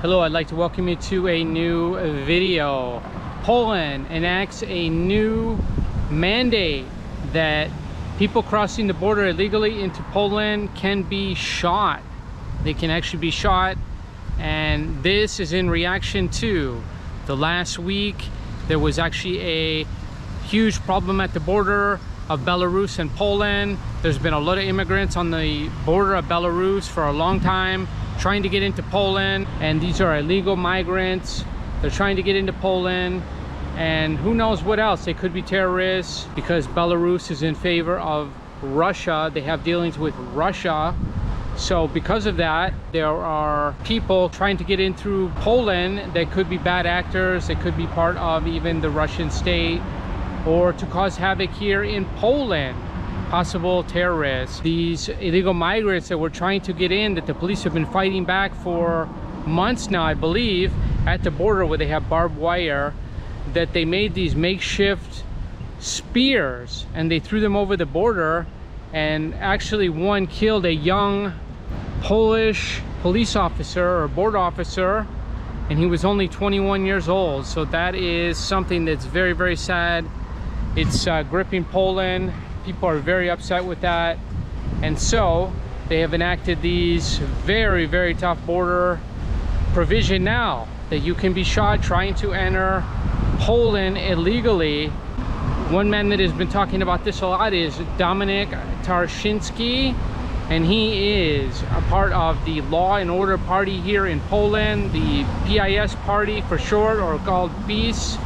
Hello, I'd like to welcome you to a new video. Poland enacts a new mandate that people crossing the border illegally into Poland can be shot. They can actually be shot, and this is in reaction to the last week there was actually a huge problem at the border of Belarus and Poland. There's been a lot of immigrants on the border of Belarus for a long time trying to get into Poland, and these are illegal migrants. They're trying to get into Poland, and who knows what else. They could be terrorists because Belarus is in favor of Russia. They have dealings with Russia. So because of that, there are people trying to get in through Poland that could be bad actors. They could be part of even the Russian state, or to cause havoc here in Poland. Possible terrorists. These illegal migrants that were trying to get in, that the police have been fighting back for months now, I believe, at the border where they have barbed wire, that they made these makeshift spears and they threw them over the border, and actually one killed a young Polish police officer or border officer, and he was only 21 years old. So that is something that's very, very sad. It's gripping Poland. People are very upset with that, and so they have enacted these very, very tough border provision now that you can be shot trying to enter Poland illegally. One man that has been talking about this a lot is Dominik Tarczynski, and he is a part of the Law and Order Party here in Poland, the PIS party for short, or called PiS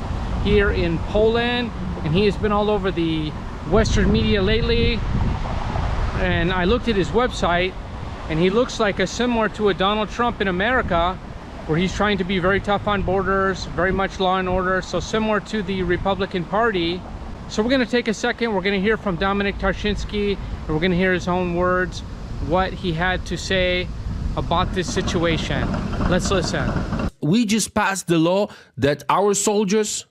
here in Poland. And he has been all over the Western media lately, and I looked at his website, and he looks like similar to a Donald Trump in America, where he's trying to be very tough on borders, very much law and order, so similar to the Republican Party. So we're going to take a second, we're going to hear from Dominik Tarczynski, and we're going to hear his own words, what he had to say about this situation. Let's listen. We just passed the law that our soldiers,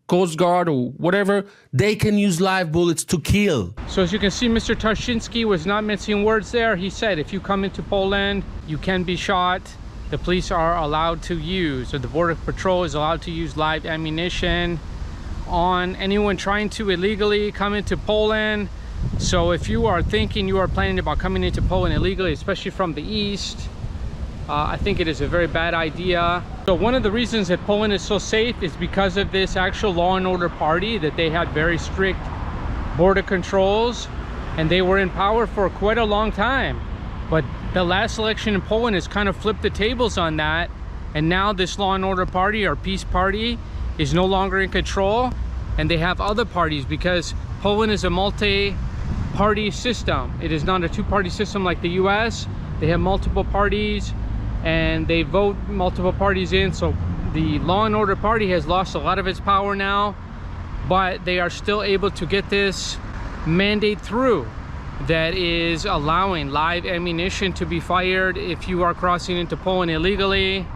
Coast Guard or whatever, they can use live bullets to kill. So as you can see, Mr. Tarczynski was not mincing words there. He said if you come into Poland, you can be shot. The police are allowed to use, or the Border Patrol is allowed to use live ammunition on anyone trying to illegally come into Poland. So if you are thinking, you are planning about coming into Poland illegally, especially from the east, I think it is a very bad idea. So one of the reasons that Poland is so safe is because of this actual law and order party, that they had very strict border controls, and they were in power for quite a long time. But the last election in Poland has kind of flipped the tables on that, and now this law and order party, or peace party, is no longer in control, and they have other parties, because Poland is a multi-party system. It is not a two-party system like the US. They have multiple parties, and they vote multiple parties in. So the law and order party has lost a lot of its power now, but they are still able to get this mandate through that is allowing live ammunition to be fired if you are crossing into Poland illegally.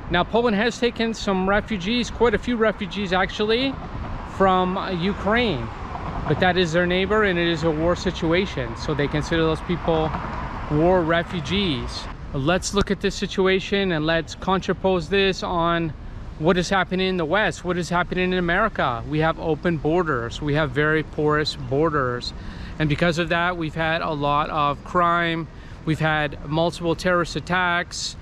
Now Poland has taken some refugees, quite a few refugees actually, from Ukraine, but that is their neighbor, and it is a war situation, so they consider those people war refugees. Let's look at this situation and let's contrapose this on what is happening in the West, what is happening in America. We have open borders, we have very porous borders, and because of that we've had a lot of crime, we've had multiple terrorist attacks,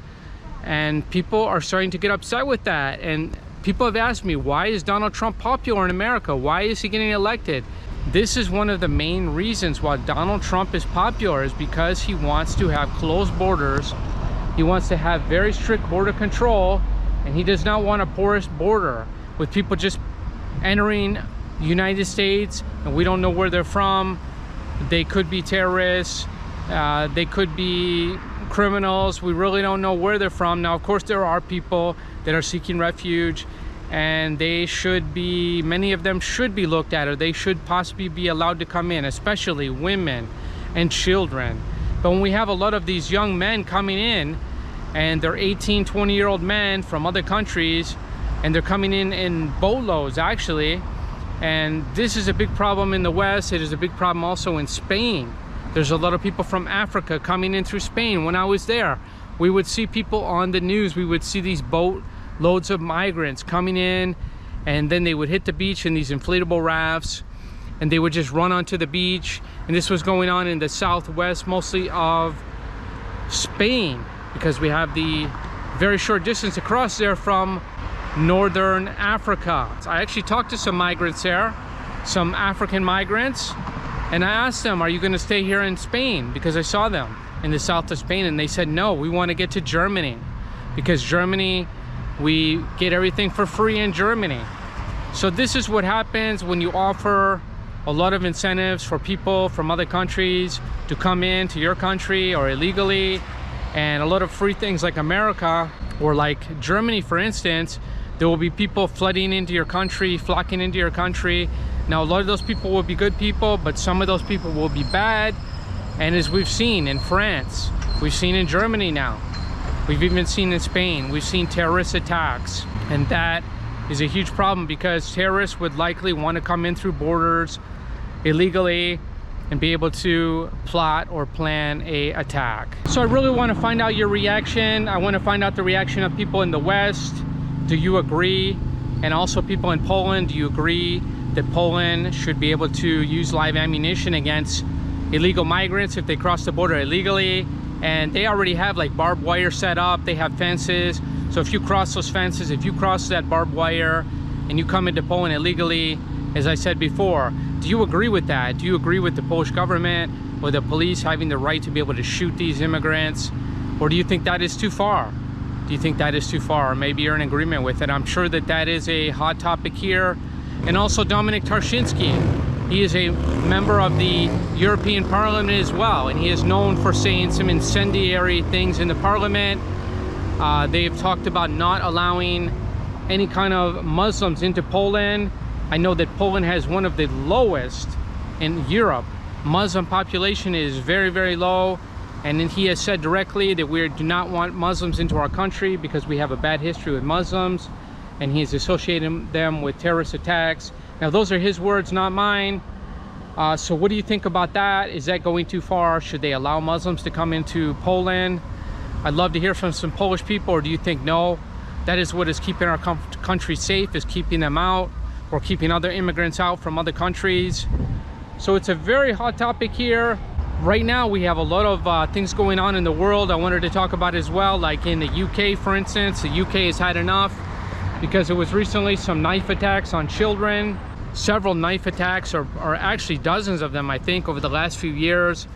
and people are starting to get upset with that. And people have asked me, why is Donald Trump popular in America? Why is he getting elected? This is one of the main reasons why Donald Trump is popular, is because he wants to have closed borders. He wants to have very strict border control, and he does not want a porous border with people just entering the United States and we don't know where they're from. They could be terrorists, they could be criminals. We really don't know where they're from. Now, of course, there are people that are seeking refuge, and they should be, many of them should be looked at, or they should possibly be allowed to come in, especially women and children. But when we have a lot of these young men coming in, and they're 18, 20-year-old men from other countries, and they're coming in boatloads actually, and this is a big problem in the West. It is a big problem also in Spain. There's a lot of people from Africa coming in through Spain. When I was there, we would see people on the news. We would see these boat loads of migrants coming in, and then they would hit the beach in these inflatable rafts, and they would just run onto the beach. And this was going on in the southwest, mostly of Spain, because we have the very short distance across there from northern Africa. So I actually talked to some migrants there, some African migrants, and I asked them, are you going to stay here in Spain? Because I saw them in the south of Spain, and they said, no, we want to get to Germany, because Germany, we get everything for free in Germany. So this is what happens when you offer a lot of incentives for people from other countries to come into your country or illegally, and a lot of free things like America or like Germany, for instance. There will be people flooding into your country, flocking into your country. Now, a lot of those people will be good people, but some of those people will be bad. And as we've seen in France, we've seen in Germany now, we've even seen in Spain, we've seen terrorist attacks. And that is a huge problem, because terrorists would likely want to come in through borders illegally and be able to plot or plan a attack. So I really want to find out your reaction. I want to find out the reaction of people in the West. Do you agree? And also people in Poland, do you agree that Poland should be able to use live ammunition against illegal migrants if they cross the border illegally? And they already have like barbed wire set up, they have fences. So if you cross those fences, if you cross that barbed wire and you come into Poland illegally, as I said before, do you agree with that? Do you agree with the Polish government or the police having the right to be able to shoot these immigrants? Or do you think that is too far? Do you think that is too far? Or maybe you're in agreement with it. I'm sure that that is a hot topic here. And also Dominic Tarczynski. He is a member of the European Parliament as well, and he is known for saying some incendiary things in the Parliament. They've talked about not allowing any kind of Muslims into Poland. I know that Poland has one of the lowest in Europe. Muslim population is very, very low. And then he has said directly that we do not want Muslims into our country because we have a bad history with Muslims. And he's associating them with terrorist attacks. Now, those are his words, not mine. So what do you think about that? Is that going too far? Should they allow Muslims to come into Poland? I'd love to hear from some Polish people. Or do you think, no, that is what is keeping our country safe, is keeping them out, or keeping other immigrants out from other countries? So it's a very hot topic here. Right now, we have a lot of things going on in the world I wanted to talk about as well. Like in the UK, for instance, the UK has had enough, because there was recently some knife attacks on children. Several knife attacks, or actually dozens of them, I think, over the last few years.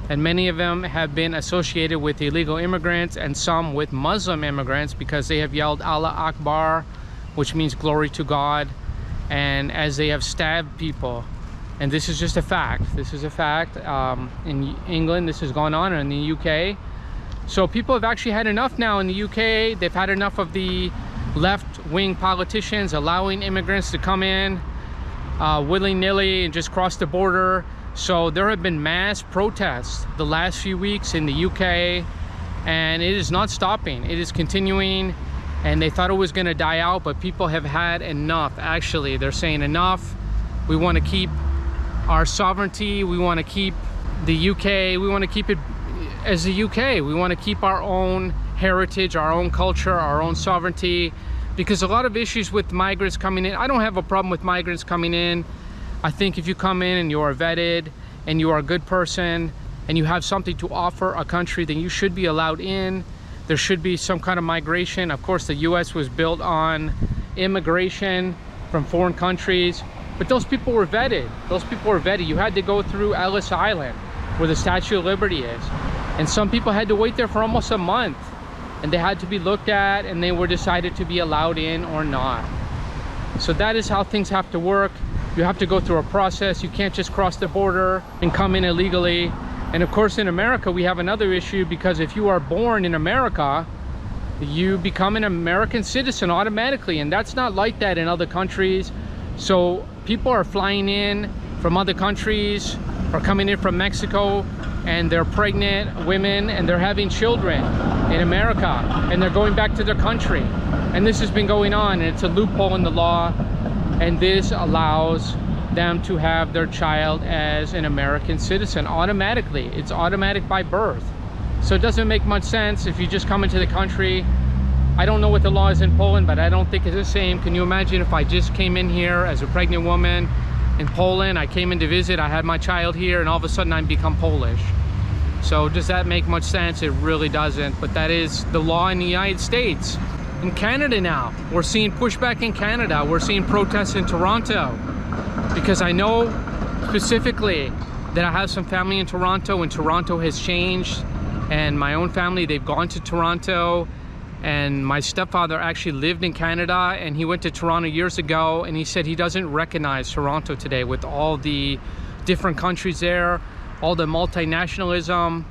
And many of them have been associated with illegal immigrants, and some with Muslim immigrants, because they have yelled Allah Akbar, which means glory to God, and as they have stabbed people. And this is just a fact. This is a fact. In England, this has gone on, in the UK. So people have actually had enough now in the UK. They've had enough of the left-wing politicians allowing immigrants to come in willy-nilly and just cross the border. So there have been mass protests the last few weeks in the UK, and it is not stopping. It is continuing, and they thought it was going to die out, but people have had enough. Actually, they're saying enough. We want to keep our sovereignty. We want to keep the UK. We want to keep it as the UK. We want to keep our own heritage, our own culture, our own sovereignty, because a lot of issues with migrants coming in. I don't have a problem with migrants coming in. I think if you come in and you are vetted and you are a good person and you have something to offer a country, then you should be allowed in. There should be some kind of migration. Of course, the US was built on immigration from foreign countries, but those people were vetted. Those people were vetted. You had to go through Ellis Island, where the Statue of Liberty is. And some people had to wait there for almost a month, and they had to be looked at, and they were decided to be allowed in or not. So that is how things have to work. You have to go through a process. You can't just cross the border and come in illegally. And of course, in America, we have another issue, because if you are born in America, you become an American citizen automatically, and that's not like that in other countries. So people are flying in from other countries, or coming in from Mexico, and they're pregnant women, and they're having children in America, and they're going back to their country. And this has been going on, and it's a loophole in the law, and this allows them to have their child as an American citizen automatically. It's automatic by birth. So it doesn't make much sense if you just come into the country. I don't know what the law is in Poland, but I don't think it's the same. Can you imagine if I just came in here as a pregnant woman in Poland, I came in to visit, I had my child here, and all of a sudden I become Polish? So does that make much sense? It really doesn't, but that is the law in the United States. In Canada now, we're seeing pushback in Canada. We're seeing protests in Toronto, because I know specifically that I have some family in Toronto, and Toronto has changed, and my own family, they've gone to Toronto. And my stepfather actually lived in Canada, and he went to Toronto years ago, and he said he doesn't recognize Toronto today with all the different countries there, all the multinationalism.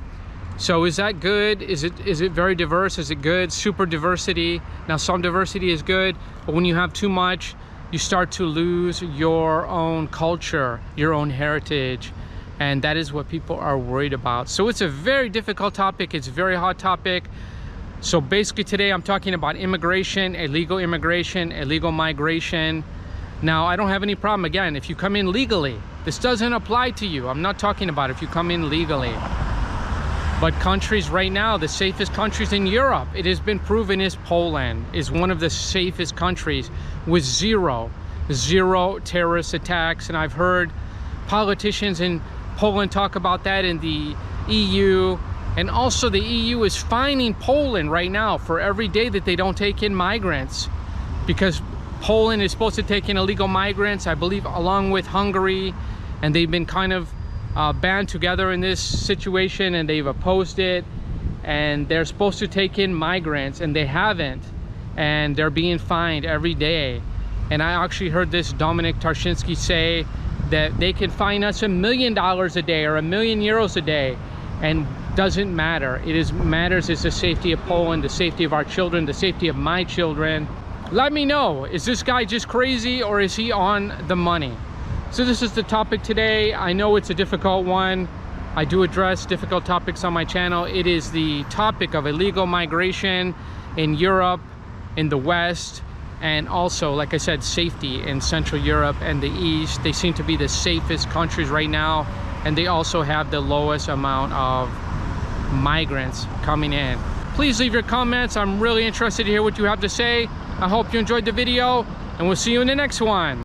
So is that good? Is it very diverse? Is it good? Super diversity. Now some diversity is good, but when you have too much, you start to lose your own culture, your own heritage, and that is what people are worried about. So it's a very difficult topic. It's a very hot topic. So basically today I'm talking about immigration, illegal migration. Now I don't have any problem, again, if you come in legally. This doesn't apply to you. I'm not talking about if you come in legally. But countries right now, the safest countries in Europe, it has been proven, is Poland, is one of the safest countries with zero terrorist attacks. And I've heard politicians in Poland talk about that, in the EU. And also the EU is fining Poland right now for every day that they don't take in migrants, because Poland is supposed to take in illegal migrants, I believe, along with Hungary, and they've been kind of band together in this situation, and they've opposed it, and they're supposed to take in migrants and they haven't, and they're being fined every day. And I actually heard this Dominic Tarczynski say that they can fine us $1 million a day or €1 million a day, and doesn't matter. Matters is the safety of Poland, the safety of our children, the safety of my children. Let me know, is this guy just crazy, or is he on the money? So this is the topic today. I know it's a difficult one. I do address difficult topics on my channel. It is the topic of illegal migration in Europe, in the West, and also, like I said, safety in Central Europe and the East. They seem to be the safest countries right now, and they also have the lowest amount of migrants coming in. Please leave your comments. I'm really interested to hear what you have to say. I hope you enjoyed the video, and we'll see you in the next one.